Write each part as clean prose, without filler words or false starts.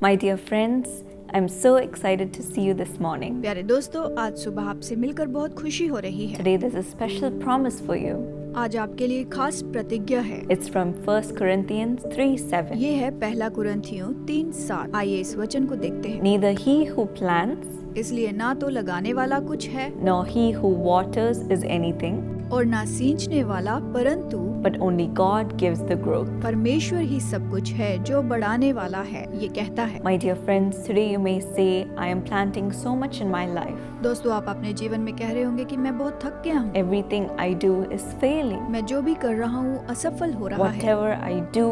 My dear friends, I'm so excited to see you this morning. प्यारे दोस्तों, आज सुबह आपसे मिलकर बहुत खुशी हो रही है। Today there's a special promise for you. आज आपके लिए खास प्रतिज्ञा है। It's from 1 Corinthians 3:7. ये है पहला कुरिन्थियों 3:7। आइए इस वचन को देखते हैं। Neither he who plants इसलिए ना तो लगाने वाला कुछ है nor he who waters is anything, और ना सींचने वाला, परंतु but only God gives the growth. परमेश्वर ही सब कुछ है जो बढ़ाने वाला है, ये कहता है। My dear friends, today you may say, I am planting so much in my life. दोस्तों, आप अपने जीवन में कह रहे होंगे कि मैं बहुत थक गया हूँ। Everything I do is failing. मैं जो भी कर रहा हूँ असफल हो रहा है। Whatever I do,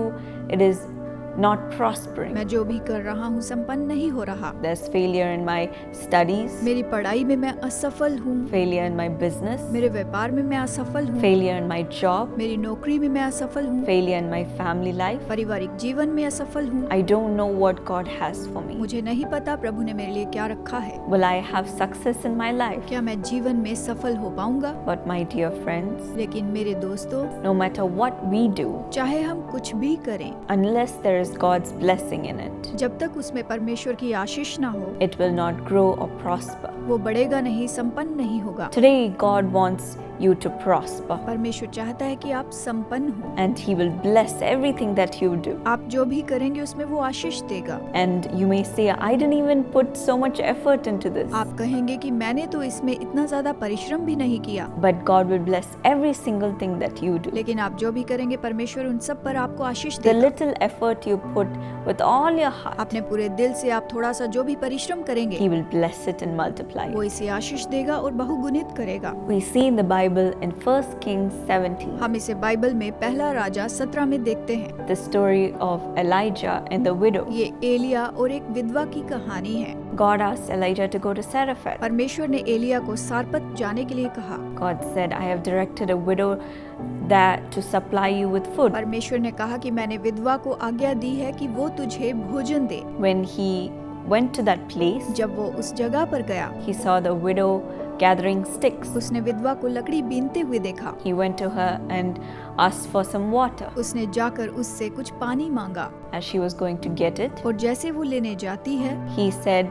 it is not prospering. मैं जो भी कर रहा हूँ संपन्न नहीं हो रहा। There's failure in my studies, मेरी पढ़ाई में मैं असफल हूँ, failure in my business, मेरे व्यापार में मैं असफल हूँ, failure in my job, मेरी नौकरी में मैं असफल हूँ, failure in my family life. पारिवारिक जीवन में असफल हूँ। I don't know what God has for me. मुझे नहीं पता प्रभु ने मेरे लिए क्या रखा है। Will I have success in my life? क्या मैं जीवन में सफल हो पाऊंगा? But my dear friends, लेकिन मेरे दोस्तों, no matter what we do, चाहे हम कुछ भी करें, unless there is God's blessing in it, जब तक उसमें परमेश्वर की आशीष ना हो, it will not grow or prosper. वो बढ़ेगा नहीं, संपन्न नहीं होगा। Today, God wants you to prosper, परमेश्वर चाहता है कि आप संपन्न हो। and He will bless everything that you do. आप जो भी करेंगे उसमें वो आशीष देगा। And you may say, I didn't even put so much effort into this. आप कहेंगे कि मैंने तो इसमें इतना ज्यादा परिश्रम भी नहीं किया। But God will bless every single thing that you do. लेकिन आप जो भी करेंगे परमेश्वर उन सब पर आपको आशीष The देगा। little effort you put with all your heart, अपने पूरे दिल से आप थोड़ा सा जो भी परिश्रम करेंगे, He will bless it and multiply वो it. इसे आशीष देगा और बहुगुणित करेगा। We see in the Bible in 1 Kings 17 हम इसे बाइबल में पहला राजा 17 में देखते हैं। the story of Elijah and the widow. ये एलिया और एक विधवा की कहानी है। God asked Elijah to go to Zarephath. परमेश्वर ने एलिया को सारपत जाने के लिए कहा। God said, I have directed a widow that to supply you with food. परमेश्वर ने कहा कि मैंने विधवा को आज्ञा दी है कि वो तुझे भोजन दे। When he went to that place, जब वो उस जगह पर गया, he saw the widow gathering sticks. उसने विधवा को लकड़ी बीनते हुए देखा। He went to her and asked for some water. उसने जाकर उससे कुछ पानी मांगा As she was going to get it, और जैसे वो लेने जाती है, he said,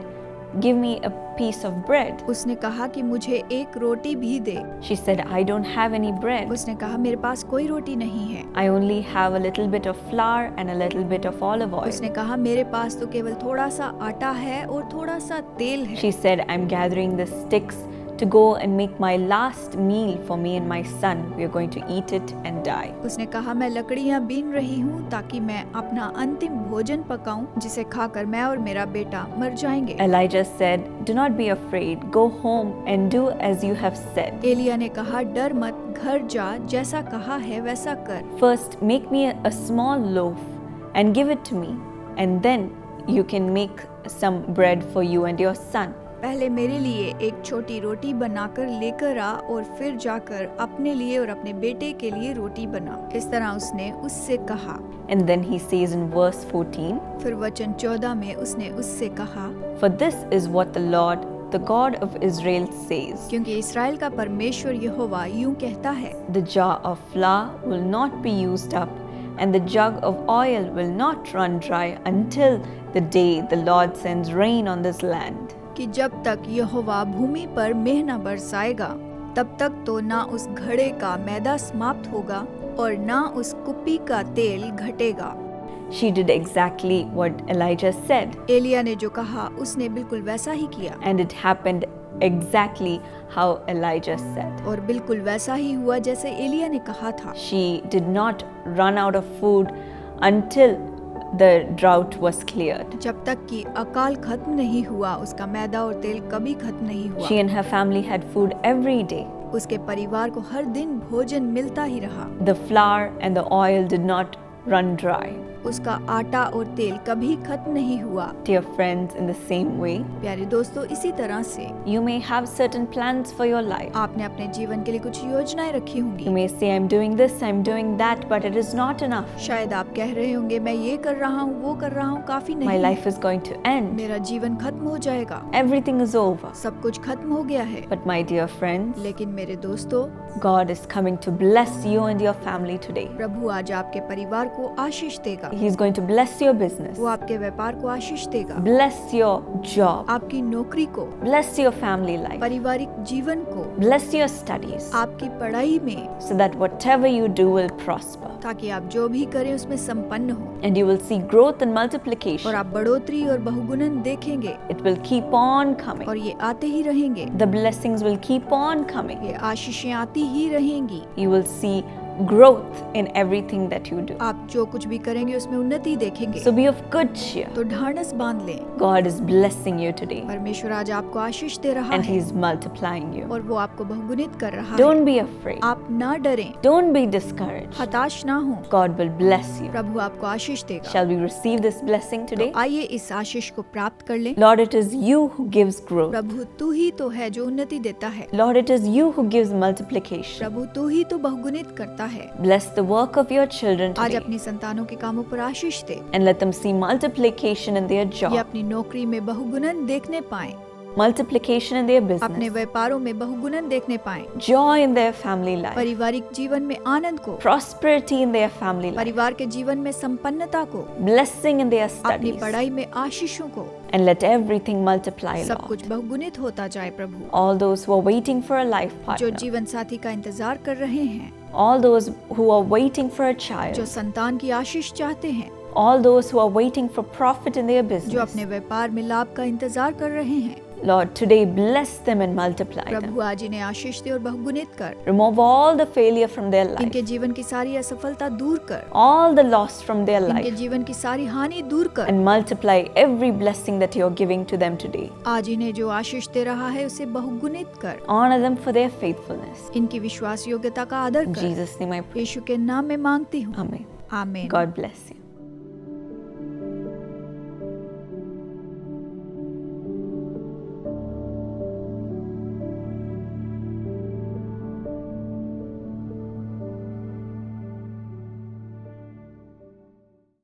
give me a piece of bread. उसने कहा कि मुझे एक रोटी भी दे। She said, I don't have any bread. उसने कहा मेरे पास कोई रोटी नहीं है। I only have a little bit of flour and a little bit of olive oil. उसने कहा मेरे पास तो केवल थोड़ा सा आटा है और थोड़ा सा तेल है। She said, I'm gathering the sticks to go and make my last meal for me and my son. We are going to eat it and die. उसने कहा मैं लकड़ियां बीन रही हूँ ताकि मैं अपना अंतिम भोजन पकाऊं जिसे खाकर मैं और मेरा बेटा मर जाएंगे। Elijah said, do not be afraid. Go home and do as you have said. Elia ने कहा डर मत, घर जा, जैसा कहा है वैसा कर। First, make me a small loaf and give it to me, and then you can make some bread for you and your son. पहले मेरे लिए एक छोटी रोटी बनाकर लेकर आ और फिर जाकर अपने लिए और अपने बेटे के लिए रोटी बना। इस तरह उसने उससे कहा। And then he says in verse 14, फिर वचन 14 में उसने उससे कहा, for this is what the Lord, the God of Israel says, क्योंकि इस्राएल का परमेश्वर यहोवा यूं कहता है, the jar of flour will not be used up, and the jug of oil will not run dry until the day the Lord sends rain on this land. कि जब तक यहोवा भूमि पर मेह न बरसाएगा, तब तक तो ना उस घड़े का मैदा समाप्त होगा और ना उस कुप्पी का तेल घटेगा। She did exactly what Elijah said, Elia ने जो कहा उसने बिल्कुल वैसा ही किया and it happened exactly how Elijah said. और बिल्कुल वैसा ही हुआ जैसे एलिया ने कहा था। She did not run out of food until the drought was cleared. जब तक कि अकाल खत्म नहीं हुआ, उसका मैदा और तेल कभी खत्म नहीं हुआ। She and her family had food every day. उसके परिवार को हर दिन भोजन मिलता ही रहा। The flour and the oil did not run dry. उसका आटा और तेल कभी खत्म नहीं हुआ। Dear friends, in the same way, प्यारे दोस्तों, इसी तरह से you may have certain plans for your life. आपने अपने जीवन के लिए कुछ योजनाएं रखी होंगी। You may say, I'm doing this, I'm doing that, but it is not enough. शायद आप कह रहे होंगे मैं ये कर रहा हूँ, वो कर रहा हूँ, काफी नहीं My है। life is going to end. मेरा जीवन खत्म हो जाएगा, Everything is over. सब कुछ खत्म हो गया है। But my dear friends, लेकिन मेरे दोस्तों, God is coming to bless you and your family today. प्रभु आज आपके परिवार को आशीष देगा। He's going to bless your business, वो आपके व्यापार को आशीष देगा, bless your job, आपकी नौकरी को, bless your family life, पारिवारिक जीवन को, bless your studies, आपकी पढ़ाई में, so that whatever you do will prosper. ताकि आप जो भी करें उसमें संपन्न हो And you will see growth and और multiplication. आप बढ़ोतरी और बहुगुणन देखेंगे It will keep on coming. और ये आते ही रहेंगे, The blessings will keep on coming. ये आशीषें आती ही रहेंगी। You will see growth in everything that you do. आप जो कुछ भी करेंगे उसमें उन्नति देखेंगे। So be of good cheer. तो ढाढ़स बांध लें, God is blessing you today परमेश्वर आज आपको आशीष दे रहा and है He's multiplying you. और वो आपको बहुगुणित कर रहा है। Don't be afraid. आप ना डरें, Don't be discouraged. हताश ना हो, God will bless you. प्रभु आपको आशीष देगा। Shall we receive this blessing तो today? आइए इस आशीष को प्राप्त कर लें। Lord, it is you who gives growth. प्रभु तू ही तो है जो उन्नति देता है, Lord, it is you who gives multiplication. प्रभु तू ही तो बहुगुणित करता है। Bless the work of your children आज today अपनी संतानों के कामों पर आशीष दे, and let them see multiplication in their ये job, अपनी नौकरी में बहुगुणन देखने पाएं, multiplication in their अपने business, व्यापारों में बहुगुणन देखने पाएं, joy in their family life, पारिवारिक जीवन में आनंद को, prosperity in their family life, परिवार के जीवन में संपन्नता को, blessing in their अपनी studies, पढ़ाई में आशीषों को, and let everything multiply, सब Lord. कुछ बहुगुणित होता जाए प्रभु। All those who are waiting for a life जो partner, जीवन साथी का इंतजार कर रहे हैं, all those who are waiting for a जो child, संतान की आशीष चाहते हैं, all those who are waiting for profit in their जो business, अपने व्यापार में लाभ का इंतजार कर रहे हैं, Lord, today bless them and multiply them. प्रभु आज इन्हें आशीष दे और बहुगुणित कर, Remove all the failure from their life, इनके जीवन की सारी असफलता दूर कर, all the loss from their इनके life, जीवन की सारी हानि दूर कर। and multiply every blessing that you are giving to them today. आज इन्हें जो आशीष दे रहा है उसे बहुगुणित कर, Honor them for their faithfulness. इनकी विश्वास योग्यता का आदर In कर। Jesus' name I pray. यीशु के नाम में मांगती हूँ, Amen. आमीन। God bless you.